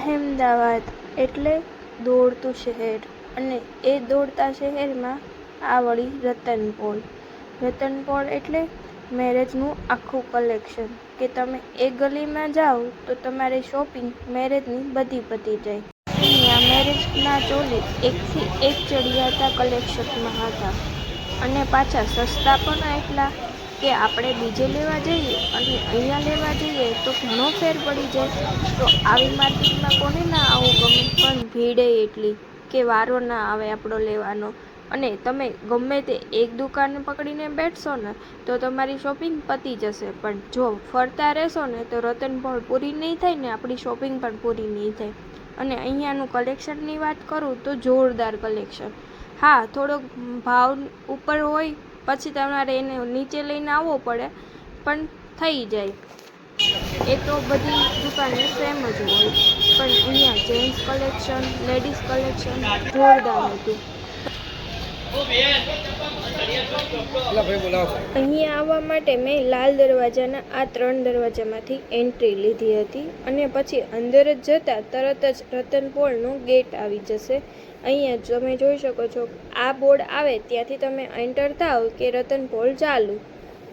અહેમદાબાદ એટલે દોડતું શહેર, અને એ દોડતા શહેરમાં આ વળી રતનપોળ. રતનપોળ એટલે મેરેજનું આખું કલેક્શન, કે તમે એક ગલીમાં જાઓ તો તમારે શોપિંગ મેરેજની બધી પતી જાય. અહીંયા મેરેજના ચોલી એકથી એક ચડિયાતા કલેક્શનમાં હતા, અને પાછા સસ્તા પણ એટલા કે આપણે બીજે લેવા જઈએ અને અહીંયા લેવા જઈએ તો ઘણો ફેર પડી જાય. તો આવી માર્કેટમાં કોને ના આવું ગમે, પણ ભીડે એટલી કે વારો ના આવે આપણો લેવાનો. અને તમે ગમે તે એક દુકાન પકડીને બેઠશો ને તો તમારી શોપિંગ પતી જશે, પણ જો ફરતા રહેશો ને તો રતનપોળ પૂરી નહીં થાય ને આપણી શોપિંગ પણ પૂરી નહીં થાય. અને અહીંયાનું કલેક્શનની વાત કરું તો જોરદાર કલેક્શન. હા, થોડોક ભાવ ઉપર હોય પછી તમારે એને નીચે લઈને આવવો પડે, પણ થઈ જાય. એ તો બધી દુકાને સેમ જ હોય, પણ અહીંયા જેન્ટ્સ કલેક્શન, લેડીઝ કલેક્શન જોરદાર હતું. અહીંયા આવવા માટે મેં લાલ દરવાજાના આ 3 દરવાજામાંથી એન્ટ્રી લીધી હતી, અને પછી અંદર જ જતાં તરત જ રતનપોળનો ગેટ આવી જશે. અહીંયા તમે જોઈ શકો છો, આ બોર્ડ આવે ત્યાંથી તમે એન્ટર થાવ કે રતનપોળ ચાલુ.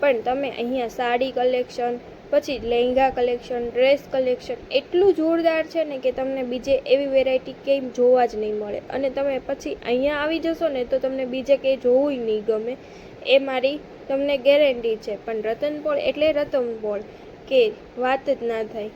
પણ તમે અહીંયા સાડી કલેક્શન, પછી લહેંગા કલેક્શન, ડ્રેસ કલેક્શન એટલું જોરદાર છે ને કે તમને બીજે એવી વેરાયટી કંઈ જોવા જ નહીં મળે. અને તમે પછી અહીંયા આવી જશો ને તો તમને બીજે કંઈ જોવું નહીં ગમે, એ મારી તમને ગેરંટી છે. પણ રતનપોળ એટલે રતનપોળ, કે વાત જ ના થાય.